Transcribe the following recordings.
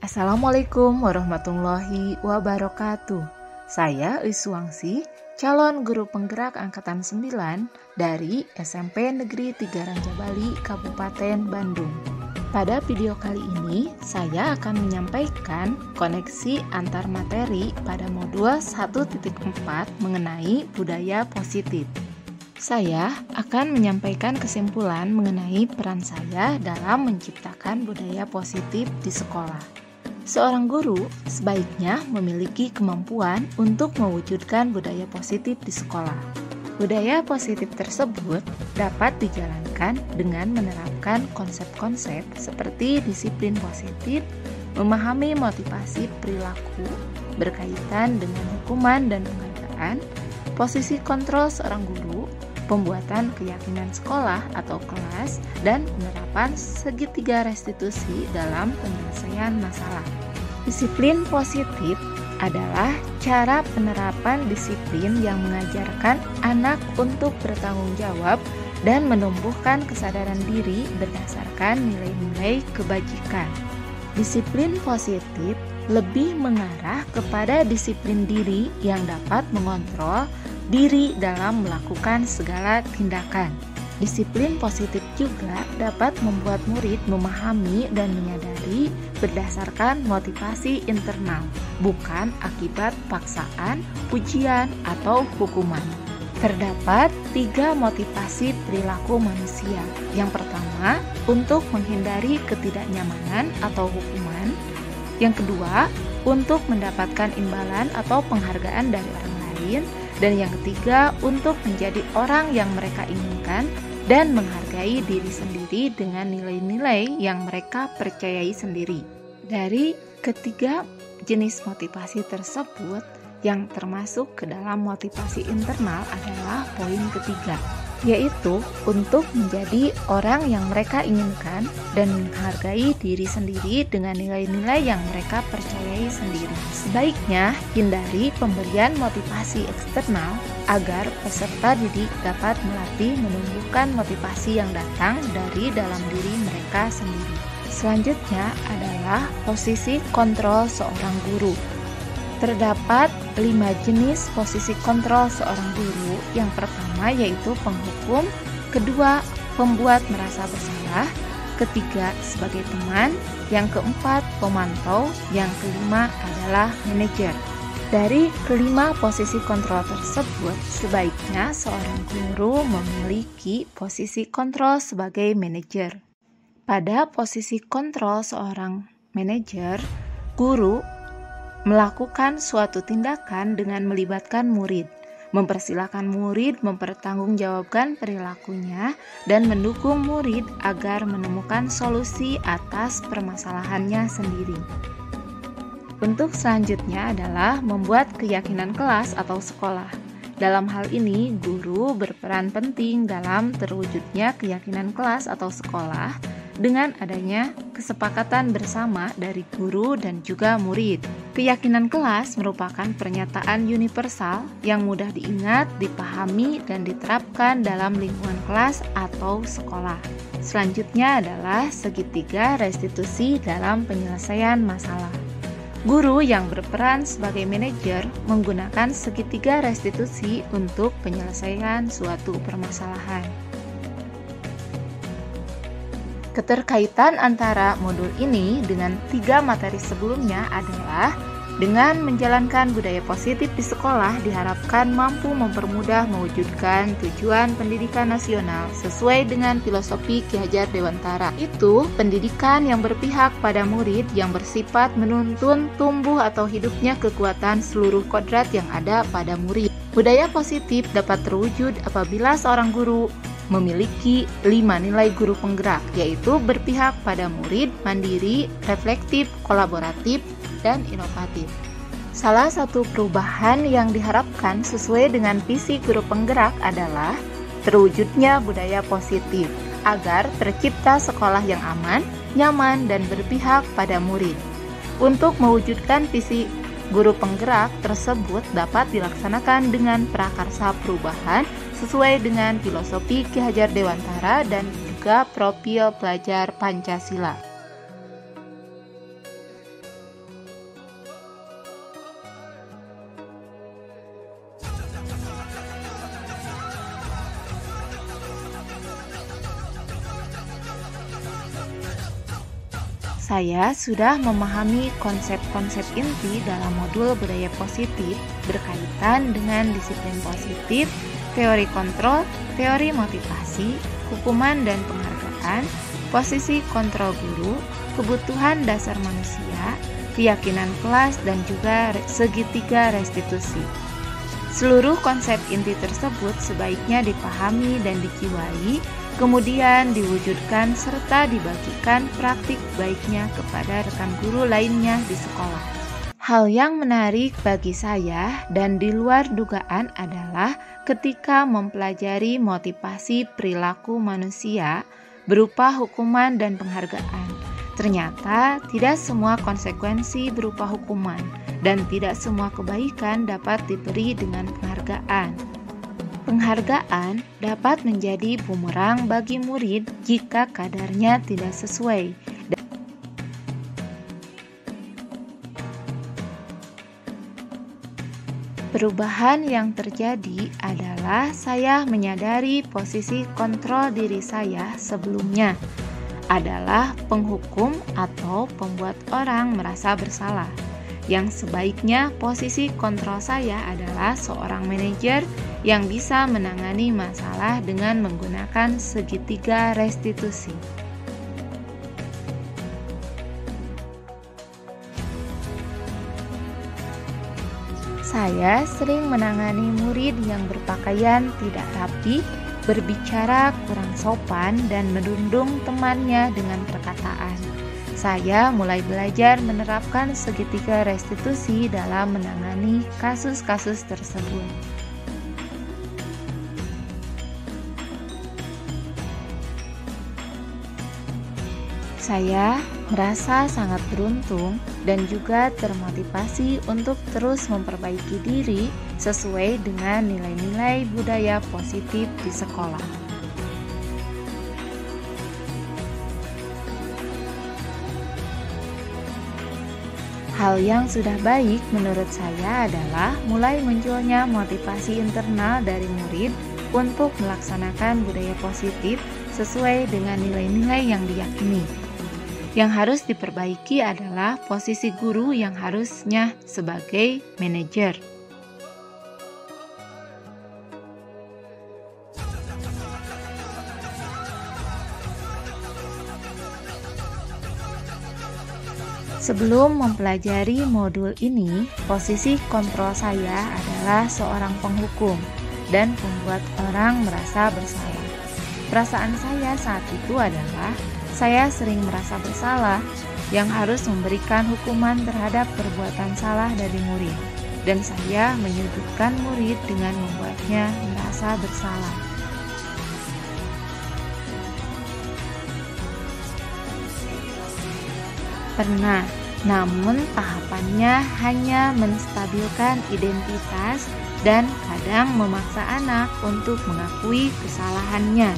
Assalamualaikum warahmatullahi wabarakatuh. Saya Iswangsi, calon guru penggerak angkatan 9 dari SMP Negeri 3 Ranjabali, Kabupaten Bandung. Pada video kali ini, saya akan menyampaikan koneksi antar materi pada modul 1.4 mengenai budaya positif. Saya akan menyampaikan kesimpulan mengenai peran saya dalam menciptakan budaya positif di sekolah. Seorang guru sebaiknya memiliki kemampuan untuk mewujudkan budaya positif di sekolah. Budaya positif tersebut dapat dijalankan dengan menerapkan konsep-konsep seperti disiplin positif, memahami motivasi perilaku berkaitan dengan hukuman dan penghargaan, posisi kontrol seorang guru, pembuatan keyakinan sekolah atau kelas, dan penerapan segitiga restitusi dalam penyelesaian masalah. Disiplin positif adalah cara penerapan disiplin yang mengajarkan anak untuk bertanggung jawab dan menumbuhkan kesadaran diri berdasarkan nilai-nilai kebajikan. Disiplin positif lebih mengarah kepada disiplin diri yang dapat mengontrol diri dalam melakukan segala tindakan. Disiplin positif juga dapat membuat murid memahami dan menyadari berdasarkan motivasi internal, bukan akibat paksaan, ujian, atau hukuman. Terdapat 3 motivasi perilaku manusia. Yang pertama, untuk menghindari ketidaknyamanan atau hukuman. Yang kedua, untuk mendapatkan imbalan atau penghargaan dari orang lain. Dan yang ketiga, untuk menjadi orang yang mereka inginkan dan menghargai diri sendiri dengan nilai-nilai yang mereka percayai sendiri. Dari ketiga jenis motivasi tersebut, yang termasuk ke dalam motivasi internal adalah poin ketiga, yaitu untuk menjadi orang yang mereka inginkan dan menghargai diri sendiri dengan nilai-nilai yang mereka percayai sendiri. Sebaiknya hindari pemberian motivasi eksternal agar peserta didik dapat melatih menumbuhkan motivasi yang datang dari dalam diri mereka sendiri. Selanjutnya adalah posisi kontrol seorang guru. Terdapat 5 jenis posisi kontrol seorang guru. Yang pertama yaitu penghukum, kedua pembuat merasa bersalah, ketiga sebagai teman, yang keempat pemantau, yang kelima adalah manajer. Dari kelima posisi kontrol tersebut, sebaiknya seorang guru memiliki posisi kontrol sebagai manajer. Pada posisi kontrol seorang manajer, guru melakukan suatu tindakan dengan melibatkan murid, mempersilahkan murid mempertanggungjawabkan perilakunya, dan mendukung murid agar menemukan solusi atas permasalahannya sendiri. Bentuk selanjutnya adalah membuat keyakinan kelas atau sekolah. Dalam hal ini, guru berperan penting dalam terwujudnya keyakinan kelas atau sekolah dengan adanya kesepakatan bersama dari guru dan juga murid. Keyakinan kelas merupakan pernyataan universal yang mudah diingat, dipahami, dan diterapkan dalam lingkungan kelas atau sekolah. Selanjutnya adalah segitiga restitusi dalam penyelesaian masalah. Guru yang berperan sebagai manajer menggunakan segitiga restitusi untuk penyelesaian suatu permasalahan. Keterkaitan antara modul ini dengan 3 materi sebelumnya adalah dengan menjalankan budaya positif di sekolah diharapkan mampu mempermudah mewujudkan tujuan pendidikan nasional sesuai dengan filosofi Ki Hajar Dewantara. Itu pendidikan yang berpihak pada murid yang bersifat menuntun tumbuh atau hidupnya kekuatan seluruh kodrat yang ada pada murid. Budaya positif dapat terwujud apabila seorang guru memiliki 5 nilai guru penggerak, yaitu berpihak pada murid, mandiri, reflektif, kolaboratif, dan inovatif. Salah satu perubahan yang diharapkan sesuai dengan visi guru penggerak adalah terwujudnya budaya positif agar tercipta sekolah yang aman, nyaman, dan berpihak pada murid. Untuk mewujudkan visi guru penggerak tersebut dapat dilaksanakan dengan prakarsa perubahan sesuai dengan filosofi Ki Hajar Dewantara dan juga profil pelajar Pancasila. Saya sudah memahami konsep-konsep inti dalam modul budaya positif berkaitan dengan disiplin positif, teori kontrol, teori motivasi, hukuman dan penghargaan, posisi kontrol guru, kebutuhan dasar manusia, keyakinan kelas, dan juga segitiga restitusi. Seluruh konsep inti tersebut sebaiknya dipahami dan dijiwai, kemudian diwujudkan serta dibagikan praktik baiknya kepada rekan guru lainnya di sekolah. Hal yang menarik bagi saya dan di luar dugaan adalah ketika mempelajari motivasi perilaku manusia berupa hukuman dan penghargaan. Ternyata tidak semua konsekuensi berupa hukuman dan tidak semua kebaikan dapat diberi dengan penghargaan. Penghargaan dapat menjadi bumerang bagi murid jika kadarnya tidak sesuai. Perubahan yang terjadi adalah saya menyadari posisi kontrol diri saya sebelumnya adalah penghukum atau pembuat orang merasa bersalah. Yang sebaiknya posisi kontrol saya adalah seorang manajer yang bisa menangani masalah dengan menggunakan segitiga restitusi. Saya sering menangani murid yang berpakaian tidak rapi, berbicara kurang sopan, dan menundung temannya dengan perkataan. Saya mulai belajar menerapkan segitiga restitusi dalam menangani kasus-kasus tersebut. Saya merasa sangat beruntung dan juga termotivasi untuk terus memperbaiki diri sesuai dengan nilai-nilai budaya positif di sekolah. Hal yang sudah baik menurut saya adalah mulai munculnya motivasi internal dari murid untuk melaksanakan budaya positif sesuai dengan nilai-nilai yang diyakini. Yang harus diperbaiki adalah posisi guru yang harusnya sebagai manajer. Sebelum mempelajari modul ini, posisi kontrol saya adalah seorang penghukum dan membuat orang merasa bersalah. Perasaan saya saat itu adalah saya sering merasa bersalah yang harus memberikan hukuman terhadap perbuatan salah dari murid, dan saya menyudutkan murid dengan membuatnya merasa bersalah. Pernah, namun tahapannya hanya menstabilkan identitas dan kadang memaksa anak untuk mengakui kesalahannya.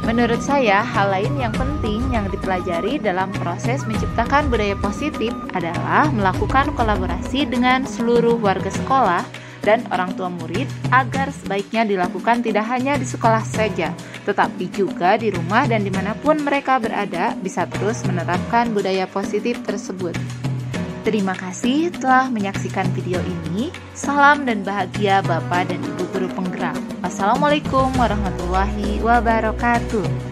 Menurut saya, hal lain yang penting yang dipelajari dalam proses menciptakan budaya positif adalah melakukan kolaborasi dengan seluruh warga sekolah dan orang tua murid agar sebaiknya dilakukan tidak hanya di sekolah saja, tetapi juga di rumah dan dimanapun mereka berada bisa terus menerapkan budaya positif tersebut. Terima kasih telah menyaksikan video ini. Salam dan bahagia Bapak dan Ibu Guru Penggerak. Wassalamualaikum warahmatullahi wabarakatuh.